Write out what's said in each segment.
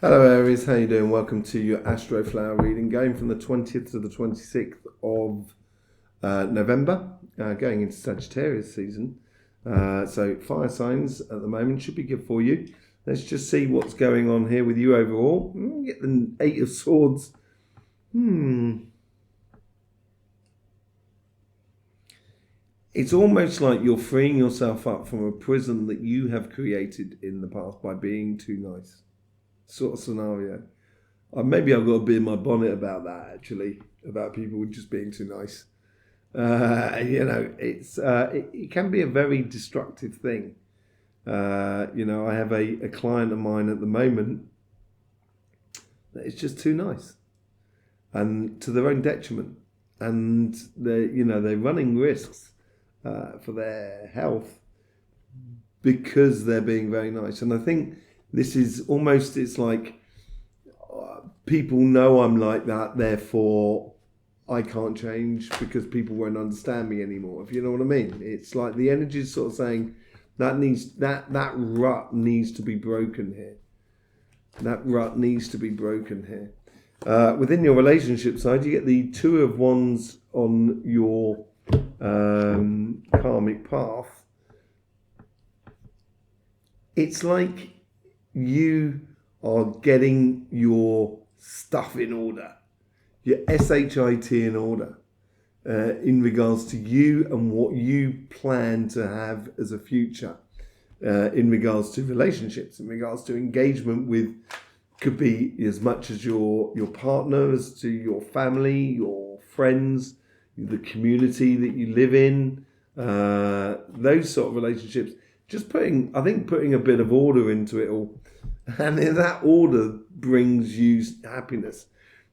Hello Aries, how you doing? Welcome to your Astroflower reading, going from the 20th to the 26th of November, going into Sagittarius season. So fire signs at the moment should be good for you. Let's just see what's going on here with you overall. Get the Eight of Swords. It's almost like you're freeing yourself up from a prison that you have created in the past by being too nice. Sort of scenario. Maybe I've got a bit in my bonnet about that, actually, about people just being too nice. It can be a very destructive thing. I have a client of mine at the moment that is just too nice, and to their own detriment, and they're running risks for their health because they're being very nice. And I think this is almost, it's like people know I'm like that, therefore I can't change because people won't understand me anymore, if you know what I mean. It's like the energy is sort of saying that rut needs to be broken here. That rut needs to be broken here. Within your relationship side, you get the Two of Wands on your karmic path. It's like you are getting your stuff in order, your SHIT in order, in regards to you and what you plan to have as a future, in regards to relationships, in regards to engagement with, could be as much as your partner, as to your family, your friends, the community that you live in, those sort of relationships. Just putting a bit of order into it all. And that order brings you happiness.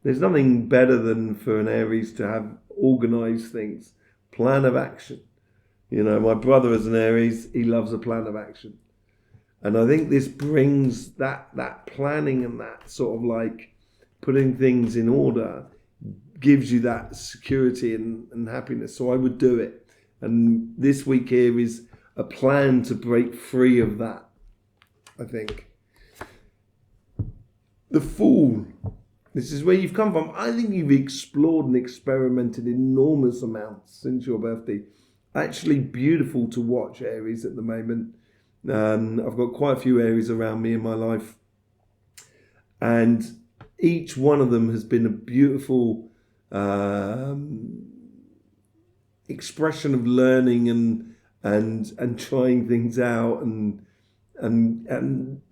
There's nothing better than for an Aries to have organized things, plan of action. My brother is an Aries, he loves a plan of action. And I think this brings that planning and that sort of like putting things in order gives you that security and happiness. So I would do it. And this week here is a plan to break free of that, I think. The Fool. This is where you've come from. I think you've explored and experimented enormous amounts since your birthday. Actually beautiful to watch, Aries, at the moment. I've got quite a few Aries around me in my life. And each one of them has been a beautiful expression of learning and trying things out and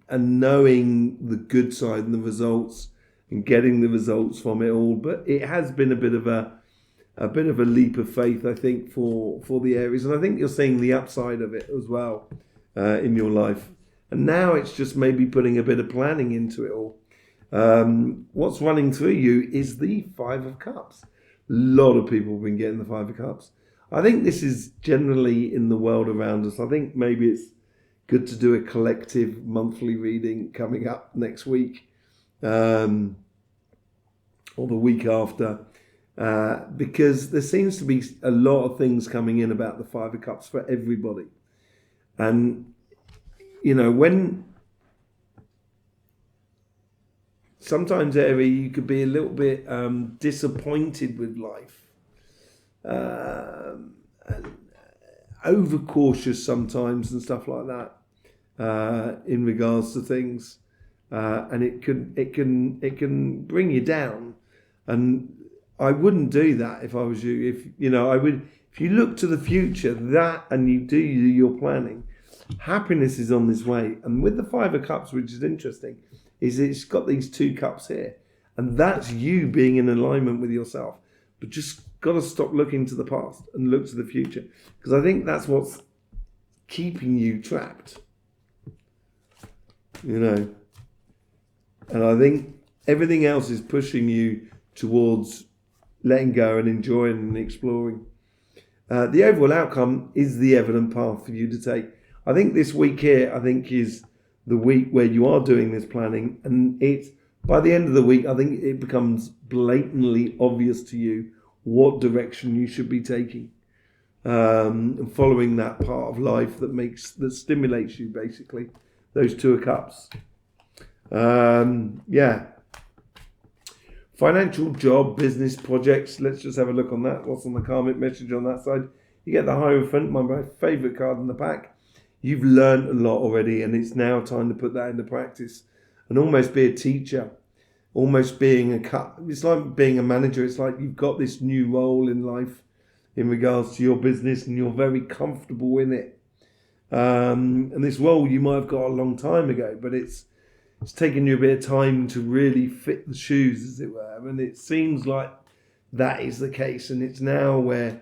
knowing the good side and the results and getting the results from it all. But it has been a bit of a leap of faith, I think, for the Aries. And I think you're seeing the upside of it as well in your life. And now it's just maybe putting a bit of planning into it all. What's running through you is the Five of Cups. A lot of people have been getting the Five of Cups. I think this is generally in the world around us. I think maybe it's good to do a collective monthly reading coming up next week, or the week after, because there seems to be a lot of things coming in about the Five of Cups for everybody. And, when sometimes, Aries, you could be a little bit disappointed with life. And overcautious sometimes and stuff like that, in regards to things, and it can bring you down. And I wouldn't do that if I was you. If you look to the future, and you do your planning, happiness is on this way. And with the Five of Cups, which is interesting, is it's got these two cups here, and that's you being in alignment with yourself. But just got to stop looking to the past and look to the future, because I think that's what's keeping you trapped. And I think everything else is pushing you towards letting go and enjoying and exploring. The overall outcome is the evident path for you to take. I think this week here, is the week where you are doing this planning, and it's by the end of the week, I think it becomes blatantly obvious to you what direction you should be taking, and following that part of life that stimulates you, basically, those Two of Cups. Yeah. Financial, job, business, projects. Let's just have a look on that. What's on the karmic message on that side? You get the Hierophant, my favourite card in the pack. You've learned a lot already, and it's now time to put that into practice and almost be a teacher, almost being it's like being a manager. It's like you've got this new role in life in regards to your business, and you're very comfortable in it. And this role you might have got a long time ago, but it's taken you a bit of time to really fit the shoes, as it were. And it seems like that is the case, and it's now where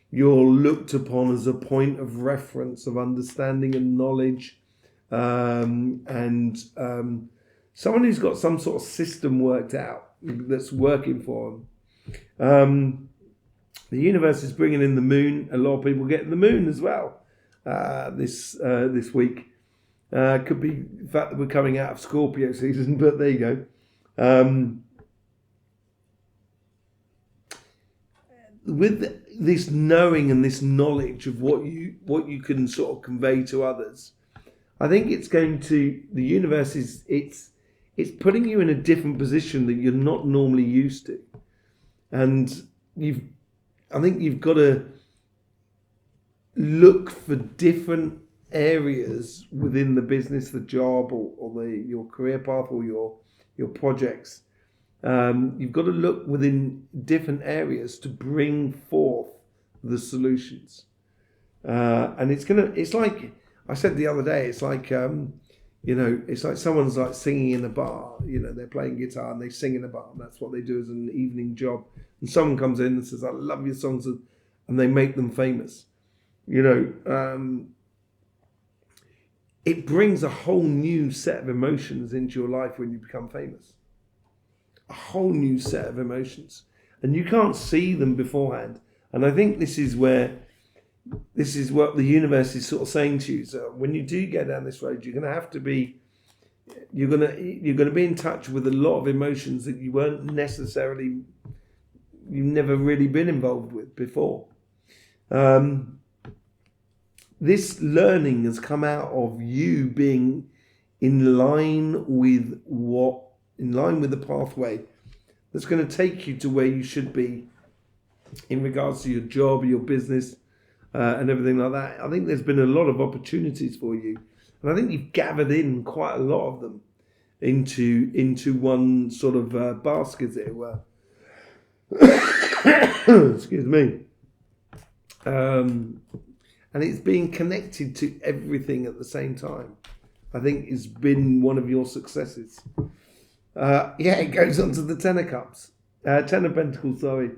you're looked upon as a point of reference of understanding and knowledge, and someone who's got some sort of system worked out that's working for them. The universe is bringing in the moon. A lot of people get the moon as well this week. Could be the fact that we're coming out of Scorpio season, but there you go. With this knowing and this knowledge of what you can sort of convey to others, I think the universe is it's putting you in a different position that you're not normally used to, and I think you've got to look for different areas within the business, the job, or your career path, or your projects. You've got to look within different areas to bring forth the solutions. And it's like I said the other day, it's like, it's like someone's like singing in a bar, they're playing guitar and they sing in a bar. And that's what they do as an evening job. And someone comes in and says, I love your songs, and they make them famous. It brings a whole new set of emotions into your life when you become famous. A whole new set of emotions, and you can't see them beforehand. And I think this is what the universe is sort of saying to you. So when you do get down this road, you're going to be in touch with a lot of emotions that you've never really been involved with before. This learning has come out of you being in line with the pathway that's going to take you to where you should be in regards to your job, your business, and everything like that. I think there's been a lot of opportunities for you, and I think you've gathered in quite a lot of them into one sort of basket, as it were. Excuse me. And it's being connected to everything at the same time. I think it's been one of your successes. It goes on to the Ten of Cups. Ten of Pentacles, sorry.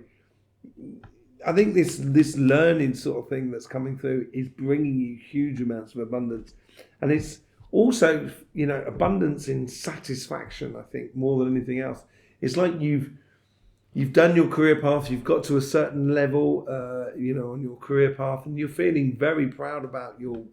I think this learning sort of thing that's coming through is bringing you huge amounts of abundance. And it's also, abundance in satisfaction, I think, more than anything else. It's like you've done your career path, you've got to a certain level, on your career path, and you're feeling very proud about your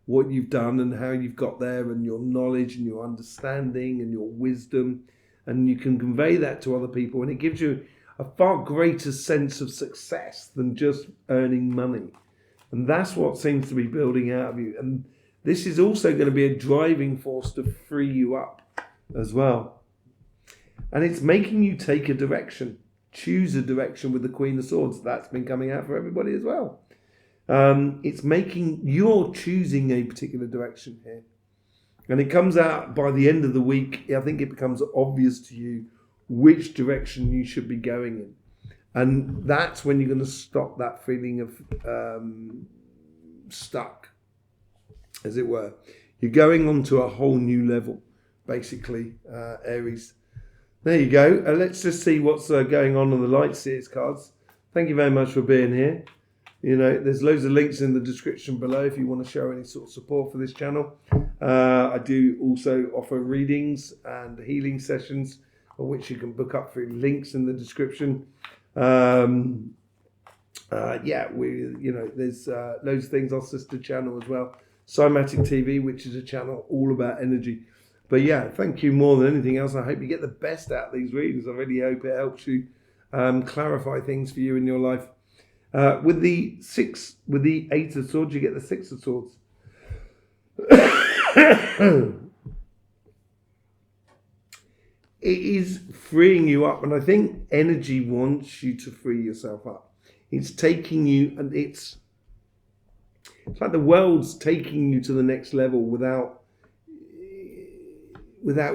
what you've done and how you've got there, and your knowledge and your understanding and your wisdom, and you can convey that to other people, and it gives you a far greater sense of success than just earning money. And that's what seems to be building out of you. And this is also going to be a driving force to free you up as well. And it's making you take a direction, choose a direction with the Queen of Swords. That's been coming out for everybody as well. It's making you're choosing a particular direction here. And it comes out by the end of the week. I think it becomes obvious to you which direction you should be going in. And that's when you're going to stop that feeling of stuck, as it were. You're going on to a whole new level, basically, Aries. There you go. Let's just see what's going on the Light Seers cards. Thank you very much for being here. There's loads of links in the description below if you want to show any sort of support for this channel. I do also offer readings and healing sessions, which you can book up through links in the description. There's loads of things. Our sister channel as well, CYMATIC TV, which is a channel all about energy. But yeah, thank you more than anything else. I hope you get the best out of these readings. I really hope it helps you clarify things for you in your life. With the Eight of Swords, you get the Six of Swords. is freeing you up, and I think energy wants you to free yourself up. It's taking you, and it's like the world's taking you to the next level without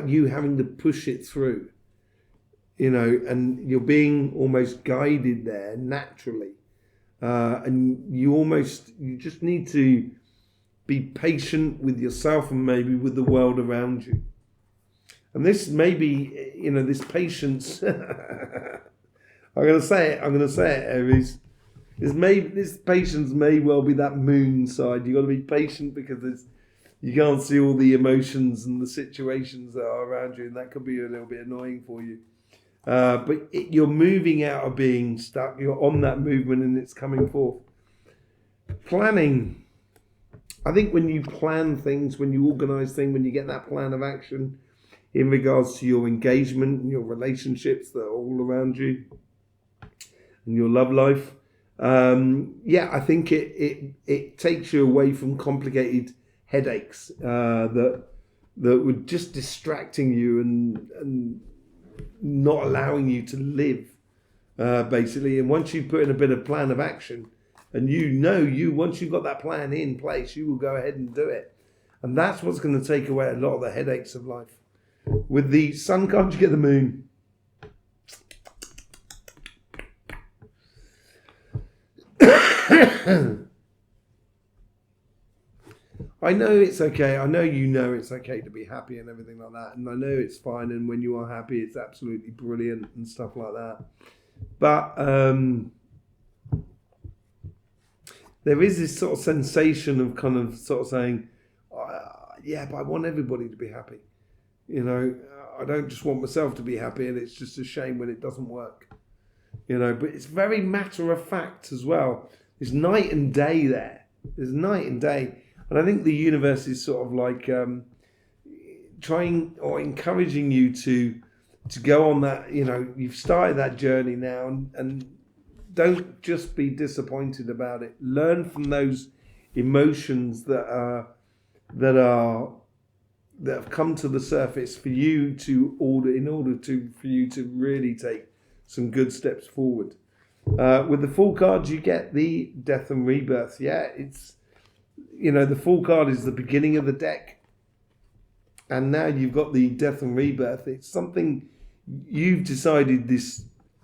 you having to push it through, and you're being almost guided there naturally, and you just need to be patient with yourself and maybe with the world around you. And this maybe, this patience, I'm going to say it, Aries. This patience may well be that moon side. You've got to be patient because you can't see all the emotions and the situations that are around you, and that could be a little bit annoying for you. But you're moving out of being stuck. You're on that movement and it's coming forth. Planning. I think when you plan things, when you organise things, when you get that plan of action in regards to your engagement and your relationships that are all around you and your love life, I think it takes you away from complicated headaches that were just distracting you and not allowing you to live, basically. And once you put in a bit of plan of action, and once you've got that plan in place, you will go ahead and do it. And that's what's going to take away a lot of the headaches of life. With the sun card, you get the moon. I know it's okay. I know it's okay to be happy and everything like that. And I know it's fine. And when you are happy, it's absolutely brilliant and stuff like that. But there is this sort of sensation of kind of sort of saying, but I want everybody to be happy. I don't just want myself to be happy, and it's just a shame when it doesn't work. But it's very matter of fact as well. There's night and day there. There's night and day. And I think the universe is sort of like trying or encouraging you to go on that, you've started that journey now, and don't just be disappointed about it. Learn from those emotions that have come to the surface for you for you to really take some good steps forward. With the Fool cards, you get the death and rebirth. Yeah, it's the Fool card is the beginning of the deck, and now you've got the death and rebirth. It's something you've decided,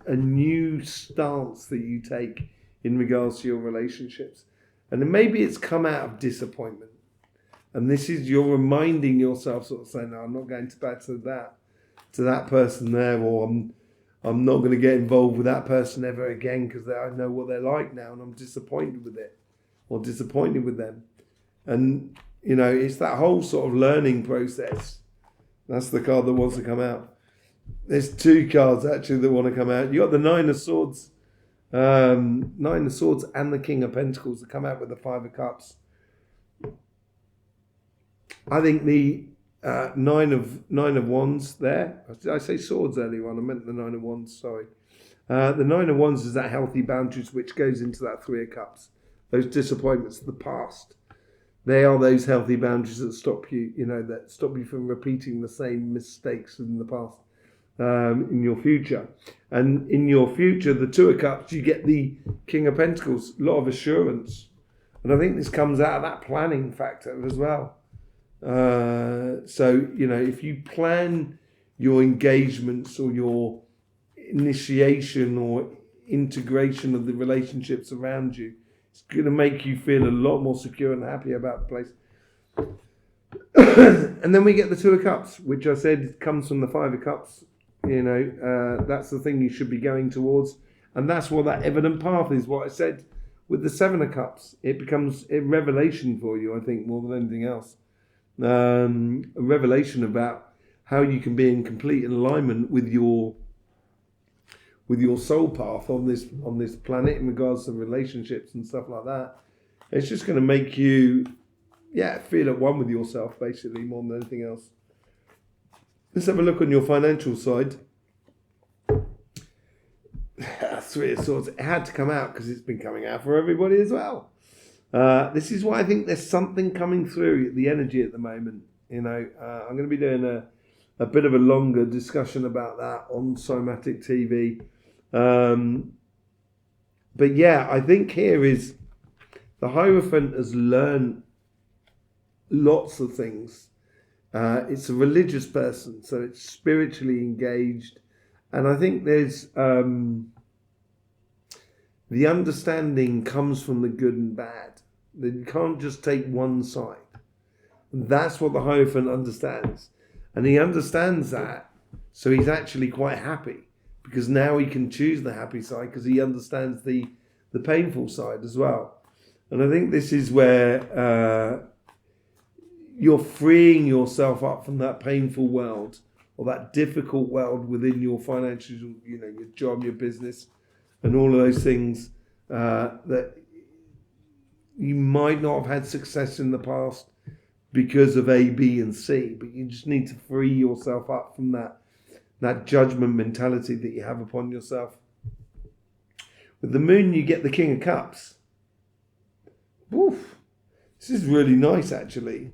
a new stance that you take in regards to your relationships, and then maybe it's come out of disappointment, and this is you're reminding yourself, sort of saying, "No, I'm not going back to that person there," or I'm not going to get involved with that person ever again because I know what they're like now, and I'm disappointed with it or disappointed with them. And, it's that whole sort of learning process. That's the card that wants to come out. There's two cards actually that want to come out. You got the Nine of Swords, and the King of Pentacles that come out with the Five of Cups. I think the Nine of Wands there. Did I say swords earlier on? I meant the Nine of Wands, sorry. The Nine of Wands is that healthy boundaries which goes into that Three of Cups. Those disappointments of the past. They are those healthy boundaries that stop you, that stop you from repeating the same mistakes in the past in your future. And in your future, the Two of Cups, you get the King of Pentacles, a lot of assurance. And I think this comes out of that planning factor as well. So, if you plan your engagements or your initiation or integration of the relationships around you, it's going to make you feel a lot more secure and happy about the place. And then we get the Two of Cups, which I said comes from the Five of Cups. That's the thing you should be going towards. And that's what that evident path is, what I said. With the Seven of Cups, it becomes a revelation for you, I think, more than anything else. A revelation about how you can be in complete alignment with your soul path on this planet in regards to relationships and stuff like that. It's just going to make you feel at one with yourself, basically, more than anything else. Let's have a look on your financial side. Three of Swords. It had to come out because it's been coming out for everybody as well. This is why I think there's something coming through the energy at the moment. I'm going to be doing a bit of a longer discussion about that on CYMATIC TV. But yeah, I think here is the Hierophant has learned lots of things. It's a religious person, so it's spiritually engaged. And I think there's the understanding comes from the good and bad. That you can't just take one side. And that's what the Hierophant understands. And he understands that, so he's actually quite happy. Because now he can choose the happy side because he understands the painful side as well. And I think this is where you're freeing yourself up from that painful world or that difficult world within your financial, your job, your business, and all of those things that you might not have had success in the past because of A, B, and C. But you just need to free yourself up from that judgment mentality that you have upon yourself. With the moon, you get the King of Cups. Oof. This is really nice, actually.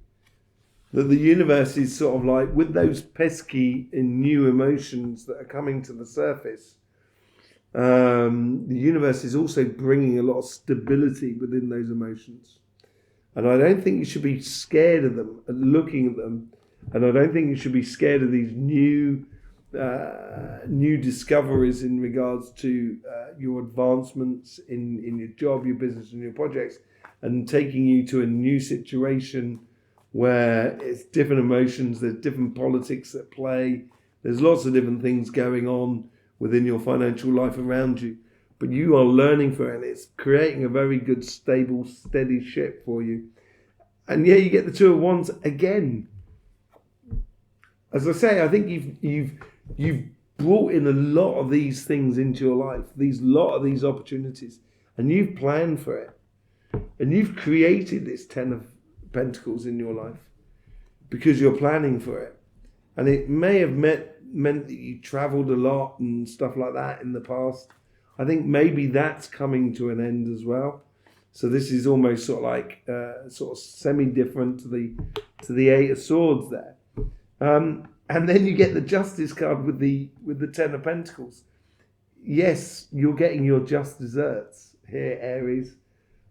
That the universe is sort of like, with those pesky and new emotions that are coming to the surface, the universe is also bringing a lot of stability within those emotions. And I don't think you should be scared of them and looking at them. And I don't think you should be scared of these new discoveries in regards to your advancements in your job, your business, and your projects, and taking you to a new situation where it's different emotions, there's different politics at play, there's lots of different things going on within your financial life around you. But you are learning from it, and it's creating a very good, stable, steady ship for you. And yeah, you get the Two of Wands again. As I say, I think you've brought in a lot of these things into your life, lot of these opportunities, and you've planned for it. And you've created this 10 of Pentacles in your life because you're planning for it. And it may have meant that you traveled a lot and stuff like that in the past. I think maybe that's coming to an end as well. So this is almost sort of like sort of semi-different to the Eight of Swords there. And then you get the Justice card with the 10 of Pentacles. Yes, you're getting your just desserts here, Aries.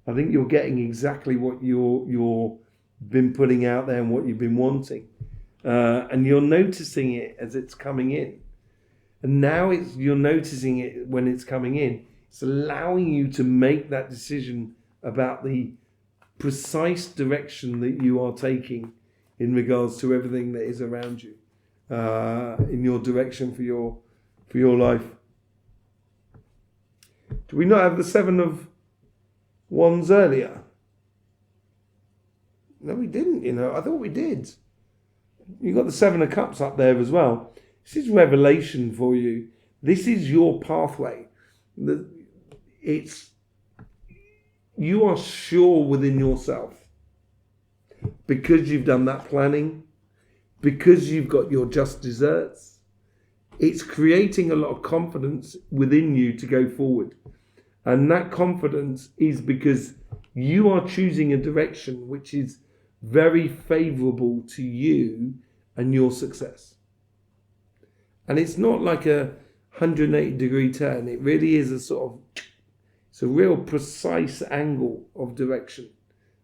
I think you're getting exactly what you're been putting out there and what you've been wanting. And you're noticing it as it's coming in. And now you're noticing it when it's coming in. It's allowing you to make that decision about the precise direction that you are taking in regards to everything that is around you, in your direction for your life. Do we not have the Seven of Wands earlier? No, we didn't, I thought we did. You got the Seven of Cups up there as well. This is revelation for you. This is your pathway. You are sure within yourself because you've done that planning, because you've got your just desserts. It's creating a lot of confidence within you to go forward. And that confidence is because you are choosing a direction which is very favorable to you and your success. And it's not like a 180-degree turn. It really is it's a real precise angle of direction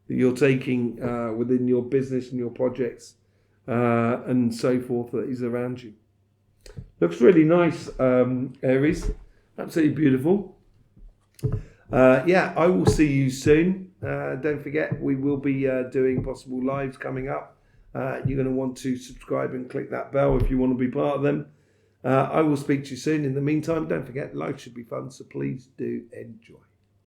that you're taking within your business and your projects and so forth that is around you. Looks really nice, Aries. Absolutely beautiful. I will see you soon. Don't forget, we will be doing possible lives coming up. You're going to want to subscribe and click that bell if you want to be part of them. I will speak to you soon. In the meantime, don't forget, life should be fun, so please do enjoy.